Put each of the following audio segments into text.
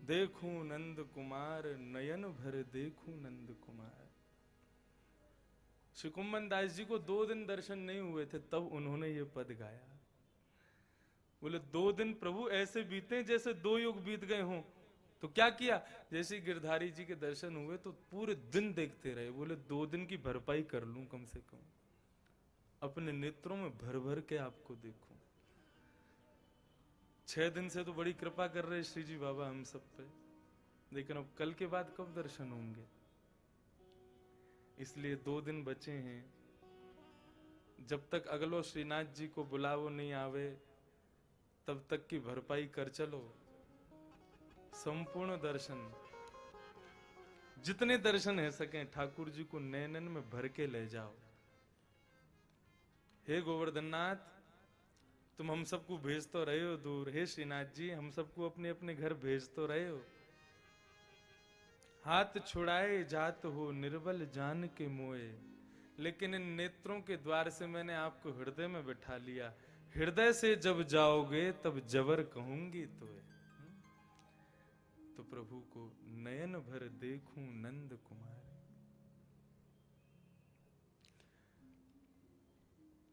देखूं नंद कुमार, नयन भर देखूं नंद कुमार। श्री कुम्भन दास जी को 2 दिन दर्शन नहीं हुए थे, तब उन्होंने ये पद गाया। बोले 2 दिन प्रभु ऐसे बीते जैसे 2 युग बीत गए हों। तो क्या किया, जैसे गिरधारी जी के दर्शन हुए तो पूरे दिन देखते रहे। बोले 2 दिन की भरपाई कर लूं कम से कम, अपने नेत्रों में भर भर के आपको देखूं। 6 दिन से तो बड़ी कृपा कर रहे श्री जी बाबा हम सब पे, लेकिन अब कल के बाद कब दर्शन होंगे। इसलिए 2 दिन बचे हैं, जब तक अगलो श्रीनाथ जी को बुलावो नहीं आवे तब तक की भरपाई कर चलो। संपूर्ण दर्शन, जितने दर्शन है सके ठाकुर जी को नैनन में भर के ले जाओ। हे गोवर्धननाथ, तुम हम सबको भेज तो रहे हो दूर, हे श्रीनाथ जी हम सबको अपने अपने घर भेज तो रहे हो। हाथ छुड़ाए जात हो निर्बल जान के मोए, लेकिन इन नेत्रों के द्वार से मैंने आपको हृदय में बिठा लिया। हृदय से जब जाओगे तब जबर कहूंगी तो प्रभु को नयन भर देखूं नंद कुमार।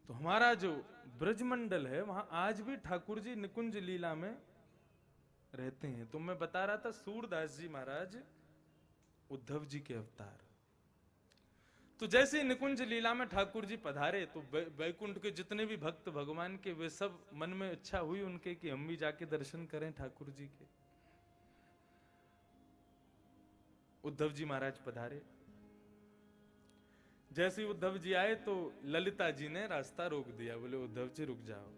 तो हमारा जो ब्रजमंडल है वहां आज भी ठाकुर जी निकुंज लीला में रहते हैं। तो मैं बता रहा था सूरदास जी महाराज उद्धव जी के अवतार। तो जैसे निकुंज लीला में ठाकुर जी पधारे तो वैकुंठ के जितने भी भक्त भगवान के, वे सब मन में इच्छा हुई उनके कि हम भी जाके दर्शन करें ठाकुर जी के। उद्धव जी महाराज पधारे। जैसे ही उद्धव जी आए तो ललिता जी ने रास्ता रोक दिया। बोले उद्धव जी रुक जाओ।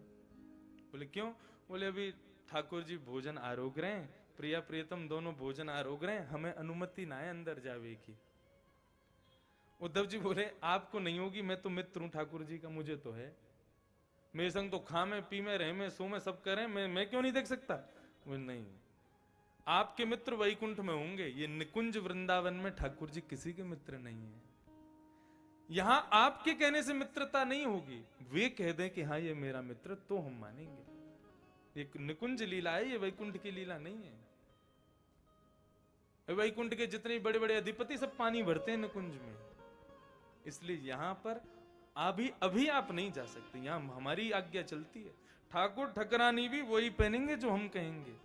बोले क्यों? बोले अभी ठाकुर जी भोजन आरोग रहे हैं, प्रिया प्रियतम दोनों भोजन आरोग रहे हैं, हमें अनुमति ना है अंदर जावे की। उद्धव जी बोले आपको नहीं होगी, मैं तो मित्र हूं ठाकुर जी का, मुझे तो है। मेरे संग तो खामे पीमे रहे में सो में सब करें, मैं क्यों नहीं देख सकता? बोले नहीं, आपके मित्र वैकुंठ में होंगे, ये निकुंज वृंदावन में ठाकुर जी किसी के मित्र नहीं है। यहां आपके कहने से मित्रता नहीं होगी, वे कह दें कि हाँ ये मेरा मित्र तो हम मानेंगे। ये निकुंज लीला है, ये वैकुंठ की लीला नहीं है। वैकुंठ के जितने बड़े बड़े अधिपति सब पानी भरते हैं निकुंज में, इसलिए यहां पर अभी आप नहीं जा सकते। यहां हमारी आज्ञा चलती है। ठाकुर ठकरानी भी वही पहनेंगे जो हम कहेंगे।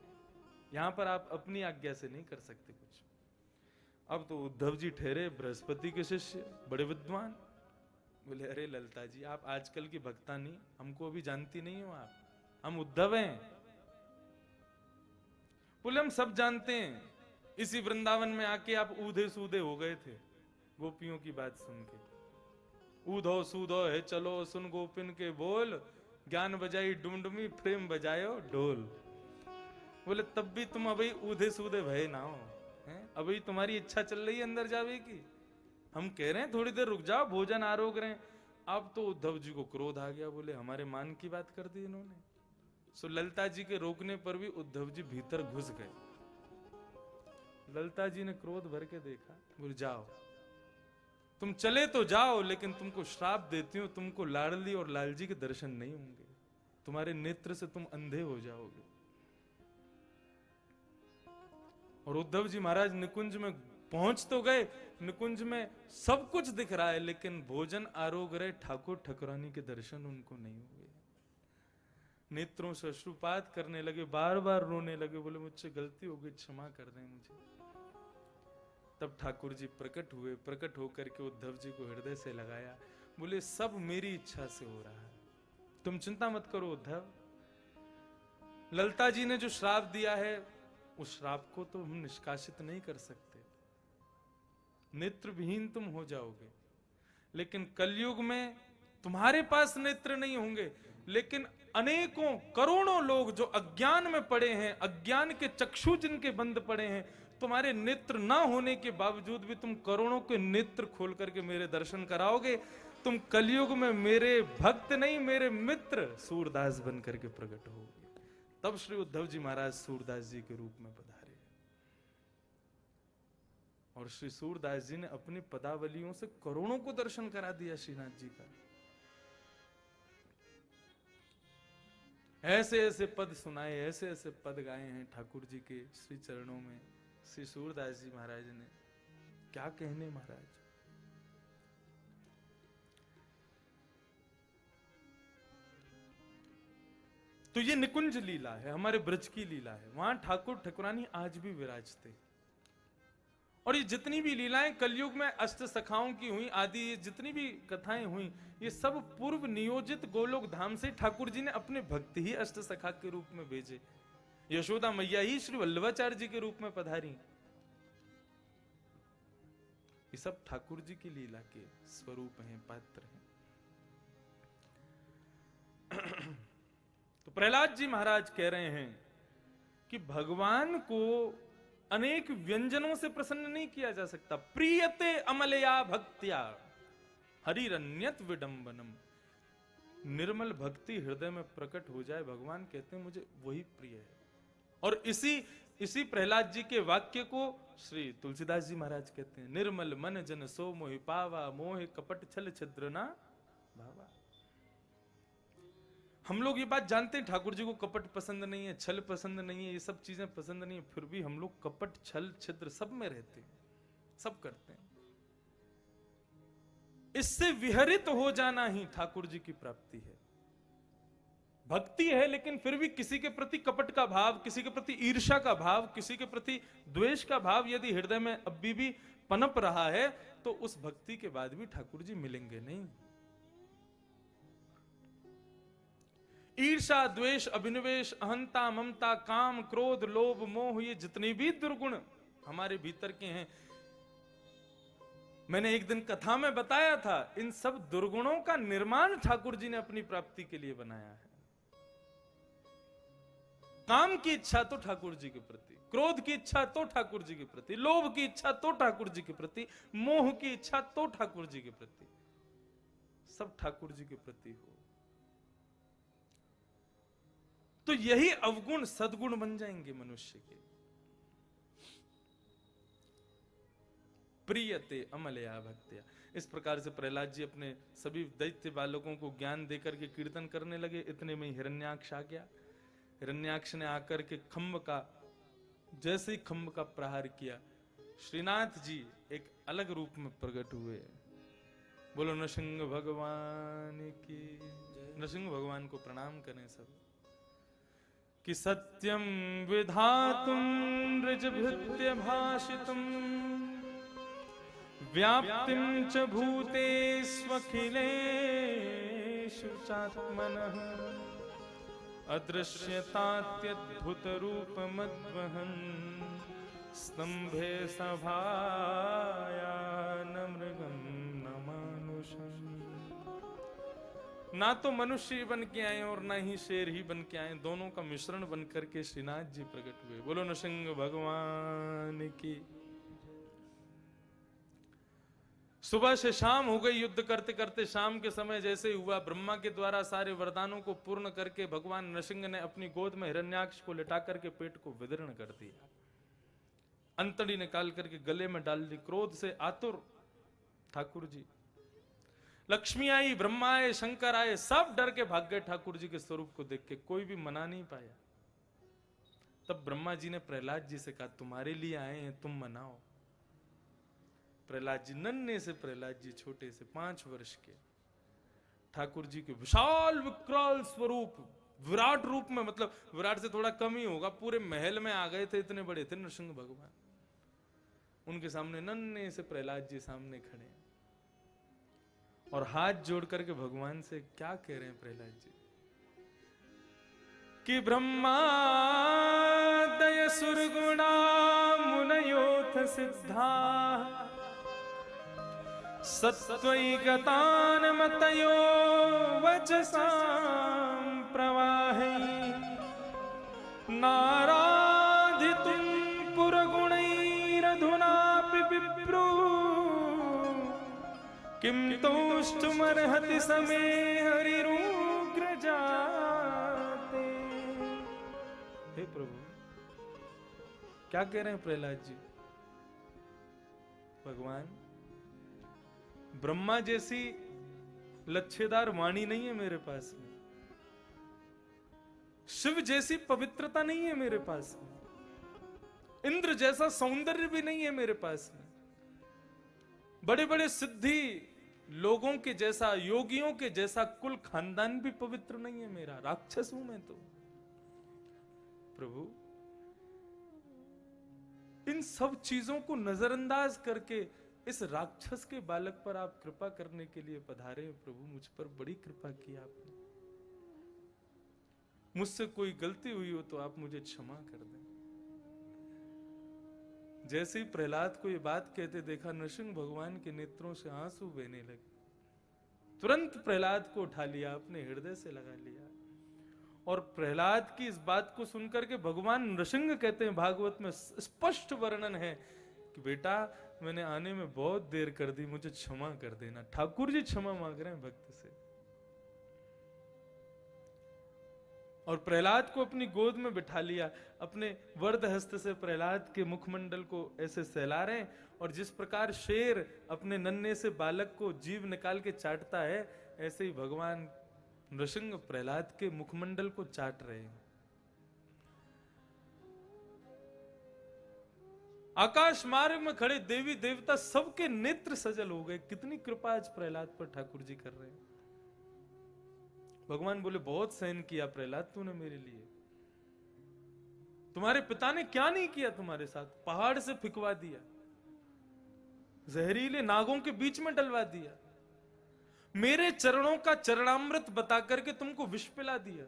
यहां पर आप अपनी आज्ञा से नहीं कर सकते कुछ। अब तो उद्धव जी ठहरे बृहस्पति के शिष्य, बड़े विद्वान। बोले अरे ललिता जी आप आजकल की भक्ता नहीं, हमको अभी जानती नहीं हो आप, हम उद्धव हैं। बोले हम सब जानते हैं, इसी वृंदावन में आके आप ऊधे सूधे हो गए थे गोपियों की बात सुन के। ऊधो सूधो है चलो सुन गोपिन के बोल, ज्ञान बजाई डुमडुमी प्रेम बजायो ढोल। बोले तब भी तुम अभी ऊधे सूधे भय ना हो, अभी तुम्हारी इच्छा चल रही है अंदर जावे की। हम कह रहे हैं थोड़ी देर रुक जाओ, भोजन आरोग रहे हैं। अब तो उद्धव जी को क्रोध आ गया। बोले हमारे मान की बात कर दी इन्होंने। सो ललिता जी के रोकने पर भी उद्धव जी भीतर घुस गए। ललिता जी ने क्रोध भर के देखा। बोले जाओ, तुम चले तो जाओ, लेकिन तुमको श्राप देती हूं, तुमको लाडली और लालजी के दर्शन नहीं होंगे, तुम्हारे नेत्र से तुम अंधे हो जाओगे। और उद्धव जी महाराज निकुंज में पहुंच तो गए, निकुंज में सब कुछ दिख रहा है, लेकिन भोजन आरोग रहे ठाकुर ठकुरानी के दर्शन उनको नहीं हुए। नेत्रों से अश्रुपात करने लगे, बार बार रोने लगे। बोले मुझसे गलती हो गई, क्षमा कर दें मुझे। तब ठाकुर जी प्रकट हुए। प्रकट होकर के उद्धव जी को हृदय से लगाया। बोले सब मेरी इच्छा से हो रहा है, तुम चिंता मत करो उद्धव। ललिता जी ने जो श्राप दिया है उस श्राप को तो हम निष्कासित नहीं कर सकते, नेत्र विहीन तुम हो जाओगे। लेकिन कलयुग में तुम्हारे पास नेत्र नहीं होंगे, लेकिन अनेकों करोड़ों लोग जो अज्ञान में पड़े हैं, अज्ञान के चक्षु जिनके बंद पड़े हैं, तुम्हारे नेत्र ना होने के बावजूद भी तुम करोड़ों के नेत्र खोल करके मेरे दर्शन कराओगे। तुम कलयुग में मेरे भक्त नहीं, मेरे मित्र सूरदास बन करके प्रकट होगे। तब श्री उद्धव जी महाराज सूरदास जी के रूप में पधारे। और श्री सूरदास जी ने अपनी पदावलियों से करोड़ों को दर्शन करा दिया श्रीनाथ जी का। ऐसे ऐसे पद सुनाए, ऐसे ऐसे पद गाए हैं ठाकुर जी के श्री चरणों में श्री सूरदास जी महाराज ने। क्या कहने महाराज। तो ये निकुंज लीला है, हमारे ब्रज की लीला है। वहां ठाकुर ठाकुरानी आज भी विराजते। और ये जितनी भी लीलाएं कलयुग में अष्ट सखाओं की हुई, आदि ये जितनी भी कथाएं हुई, ये सब पूर्व नियोजित गोलोक धाम से ठाकुर जी ने अपने भक्त ही अष्ट सखा के रूप में भेजे। यशोदा मैया ही श्री वल्लभाचार्य जी के रूप में पधारी। ये सब ठाकुर जी की लीला के स्वरूप हैं, पात्र हैं। तो प्रहलाद जी महाराज कह रहे हैं कि भगवान को अनेक व्यंजनों से प्रसन्न नहीं किया जा सकता। प्रियते अमलया भक्त्या हरिरन्यत विडंबनम। निर्मल भक्ति हृदय में प्रकट हो जाए, भगवान कहते हैं मुझे वही प्रिय है। और इसी प्रहलाद जी के वाक्य को श्री तुलसीदास जी महाराज कहते हैं, निर्मल मन जन सो मोहि पावा, मोह कपट छल छिद्र ना भावा। हम लोग ये बात जानते हैं ठाकुर जी को कपट पसंद नहीं है, छल पसंद नहीं है, ये सब चीजें पसंद नहीं है, फिर भी हम लोग कपट छल छिद्र सब में रहते हैं, सब करते हैं। इससे विहरित हो जाना ही ठाकुर जी की प्राप्ति है। भक्ति है लेकिन फिर भी किसी के प्रति कपट का भाव, किसी के प्रति ईर्ष्या का भाव, किसी के प्रति द्वेष का भाव यदि हृदय में अभी भी पनप रहा है तो उस भक्ति के बाद भी ठाकुर जी मिलेंगे नहीं। ईर्षा, द्वेष, अभिनिवेश, अहंता, ममता, काम, क्रोध, लोभ, मोह, ये जितने भी दुर्गुण हमारे भीतर के हैं, मैंने एक दिन कथा में बताया था, इन सब दुर्गुणों का निर्माण ठाकुर जी ने अपनी प्राप्ति के लिए बनाया है। काम की इच्छा तो ठाकुर जी के प्रति, क्रोध की इच्छा तो ठाकुर जी के प्रति, लोभ की इच्छा तो ठाकुर जी के प्रति, मोह की इच्छा तो ठाकुर जी के प्रति, सब ठाकुर जी के प्रति हो तो यही अवगुण सद्गुण बन जाएंगे मनुष्य के। प्रियते अमलया भक्त्या। इस प्रकार से प्रहलाद जी अपने सभी दैत्य बालकों को ज्ञान देकर के कीर्तन करने लगे। इतने में हिरण्याक्ष आ गया। हिरण्याक्ष ने आकर के खम्भ का, जैसे ही खम्भ का प्रहार किया, श्रीनाथ जी एक अलग रूप में प्रकट हुए। बोलो नृसिंह भगवान की। नृसिंह भगवान को प्रणाम करें सब। कि सत्यम विधातुम ऋजभृत्य भाषितुम व्याप्तिं च भूतेष्वखिलेषु चात्मनः अदृश्यतात्यद्भुत रूपमद्वहन् स्तंभे सभायान मृगं न मानुषम्। ना तो मनुष्य बन के आए और ना ही शेर ही बन के आए, दोनों का मिश्रण बन करके श्रीनाथ जी प्रकट हुए। बोलो नृसिंह भगवान की। सुबह से शाम हो गई, युद्ध करते करते शाम के समय जैसे हुआ, ब्रह्मा के द्वारा सारे वरदानों को पूर्ण करके भगवान नृसिंह ने अपनी गोद में हिरण्याक्ष को लिटा करके पेट को विदीर्ण कर दिया। अंतड़ी निकाल करके गले में डाल दी। क्रोध से आतुर ठाकुर जी, लक्ष्मी आई, ब्रह्मा आए, शंकर आए, सब डर के भाग गए ठाकुर जी के स्वरूप को देख के। कोई भी मना नहीं पाया। तब ब्रह्मा जी ने प्रहलाद जी से कहा, तुम्हारे लिए आए हैं, तुम मनाओ। प्रहलाद जी, नन्हे से प्रहलाद जी, छोटे से 5 वर्ष के, ठाकुर जी के विशाल विकराल स्वरूप, विराट रूप में, मतलब विराट से थोड़ा कम ही होगा, पूरे महल में आ गए थे, इतने बड़े थे नृसिंह भगवान। उनके सामने नन्हे से प्रहलाद जी सामने खड़े और हाथ जोड़ करके भगवान से क्या कह रहे हैं प्रहलाद जी कि ब्रह्मादय सुरगुणा मुनयोथ सिद्धा सत्त्वैकतान मतयो वचसां प्रवाहै नाराधितुं पुरगुणैरधुनापि विप्रो किम तोष्टुमर्हति समे हरिरुग्र जाते। हे प्रभु, क्या कह रहे हैं प्रहलाद जी? भगवान, ब्रह्मा जैसी लच्छेदार वाणी नहीं है मेरे पास में, शिव जैसी पवित्रता नहीं है मेरे पास में, इंद्र जैसा सौंदर्य भी नहीं है मेरे पास में, बड़े बड़े सिद्धि लोगों के जैसा, योगियों के जैसा कुल खानदान भी पवित्र नहीं है मेरा, राक्षस हूं मैं तो। प्रभु इन सब चीजों को नजरअंदाज करके इस राक्षस के बालक पर आप कृपा करने के लिए पधारे हैं। प्रभु मुझ पर बड़ी कृपा की आपने, मुझसे कोई गलती हुई हो तो आप मुझे क्षमा कर दें। जैसे ही प्रहलाद को ये बात कहते देखा, नृसिंह भगवान के नेत्रों से आंसू बहने लगे। तुरंत प्रहलाद को उठा लिया, अपने हृदय से लगा लिया। और प्रहलाद की इस बात को सुनकर के भगवान नृसिंह कहते हैं, भागवत में स्पष्ट वर्णन है कि बेटा मैंने आने में बहुत देर कर दी, मुझे क्षमा कर देना। ठाकुर जी क्षमा मांग रहे हैं भक्त से। और प्रहलाद को अपनी गोद में बिठा लिया, अपने वरद हस्त से प्रहलाद के मुखमंडल को ऐसे सहला रहे हैं। और जिस प्रकार शेर अपने नन्हे से बालक को जीभ निकाल के चाटता है, ऐसे ही भगवान नृसिंह प्रहलाद के मुखमंडल को चाट रहे हैं। आकाश मार्ग में खड़े देवी देवता सबके नेत्र सजल हो गए। कितनी कृपा आज प्रहलाद पर ठाकुर जी कर रहे हैं। भगवान बोले बहुत सहन किया प्रहलाद तूने मेरे लिए, तुम्हारे पिता ने क्या नहीं किया तुम्हारे साथ, पहाड़ से फिकवा दिया, जहरीले नागों के बीच में डलवा दिया, मेरे चरणों का चरणामृत बता करके तुमको विष पिला दिया।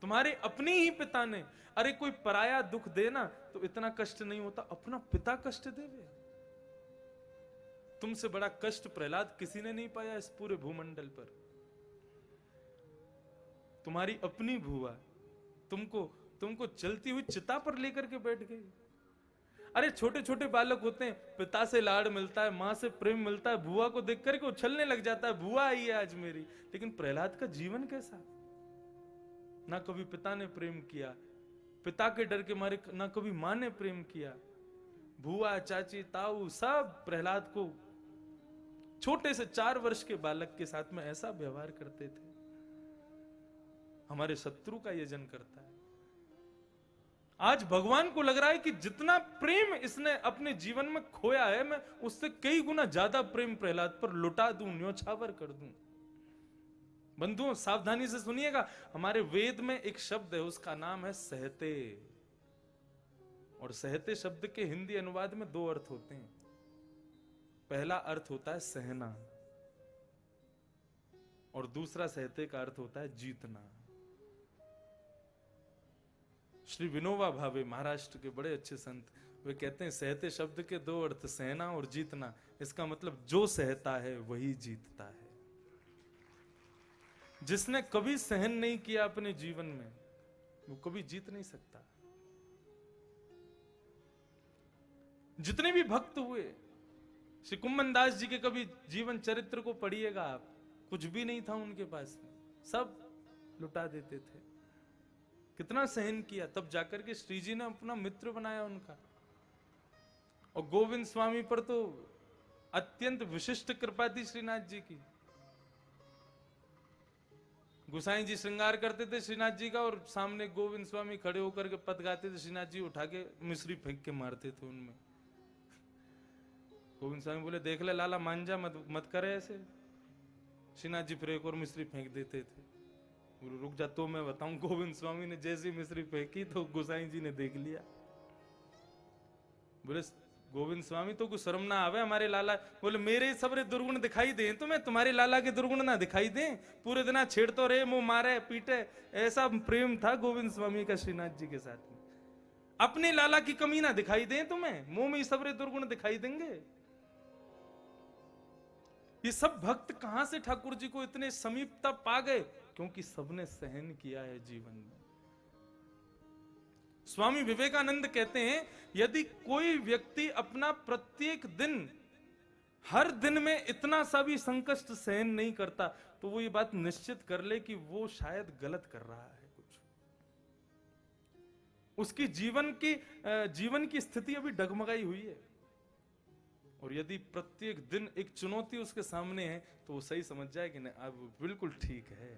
तुम्हारे अपने ही पिता ने, अरे कोई पराया दुख देना तो इतना कष्ट नहीं होता, अपना पिता कष्ट देवे। तुमसे बड़ा कष्ट प्रहलाद किसी ने नहीं पाया इस पूरे भूमंडल पर। तुम्हारी अपनी भुआ तुमको चलती हुई चिता पर लेकर के बैठ गई। अरे छोटे छोटे बालक होते हैं, पिता से लाड़ मिलता है, मां से प्रेम मिलता है, बुआ को देख करके उछलने लग जाता है, बुआ आई है आज मेरी। लेकिन प्रहलाद का जीवन कैसा, ना कभी पिता ने प्रेम किया, पिता के डर के मारे ना कभी मां ने प्रेम किया। बुआ चाची ताऊ सब प्रहलाद को छोटे से 4 वर्ष के बालक के साथ में ऐसा व्यवहार करते थे। हमारे शत्रु का ये जन करता है। आज भगवान को लग रहा है कि जितना प्रेम इसने अपने जीवन में खोया है, मैं उससे कई गुना ज्यादा प्रेम प्रहलाद पर लुटा दूं, न्योछावर कर दूं। बंधुओं सावधानी से सुनिएगा, हमारे वेद में एक शब्द है, उसका नाम है सहते। और सहते शब्द के हिंदी अनुवाद में 2 अर्थ होते हैं। पहला अर्थ होता है सहना, और दूसरा सहते का अर्थ होता है जीतना। श्री विनोबा भावे महाराष्ट्र के बड़े अच्छे संत, वे कहते हैं सहते शब्द के 2 अर्थ, सहना और जीतना। इसका मतलब जो सहता है वही जीतता है। जिसने कभी सहन नहीं किया अपने जीवन में, वो कभी जीत नहीं सकता। जितने भी भक्त हुए, श्री कुम्मन दास जी के कभी जीवन चरित्र को पढ़िएगा आप, कुछ भी नहीं था उनके पास में, सब लुटा देते थे। कितना सहन किया, तब जाकर के श्री जी ने अपना मित्र बनाया उनका। और गोविंद स्वामी पर तो अत्यंत विशिष्ट कृपा थी श्रीनाथ जी की। गुसाई जी श्रृंगार करते थे श्रीनाथ जी का, और सामने गोविंद स्वामी खड़े होकर के पद गाते थे, श्रीनाथ जी उठा के मिश्री फेंक के मारते थे उनमें। गोविंद स्वामी बोले देख ले लाला मान जा, मत करे ऐसे। श्रीनाथ जी फिर एक और मिश्री फेंक देते थे। रुक जा तो मैं बताऊं। गोविंद स्वामी ने जैसी मिश्री फेंकी तो गोसाई जी ने देख लिया। बोले गोविंद स्वामी तो कुछ शर्म ना आवे हमारे लाला। बोले मेरे सबरे दुर्गुण दिखाई दे तो मैं तुम्हारे लाला के दुर्गुण ना दिखाई दे। पूरे दिन छेड़ तो रहे, मुंह मारे पीटे। ऐसा प्रेम था गोविंद स्वामी का श्रीनाथ जी के साथ में। अपने लाला की कमी ना दिखाई दे तुम्हें, मुंह में सबरे दुर्गुण दिखाई देंगे। ये सब भक्त कहां से ठाकुर जी को इतने समीपता पा गए? क्योंकि सबने सहन किया है जीवन में। स्वामी विवेकानंद कहते हैं, यदि कोई व्यक्ति अपना प्रत्येक दिन, हर दिन में इतना सा भी संकष्ट सहन नहीं करता, तो वो ये बात निश्चित कर ले कि वो शायद गलत कर रहा है कुछ। उसकी जीवन की स्थिति अभी डगमगाई हुई है। और यदि प्रत्येक दिन एक चुनौती उसके सामने है, तो वो सही समझ जाए कि नहीं अब बिल्कुल ठीक है।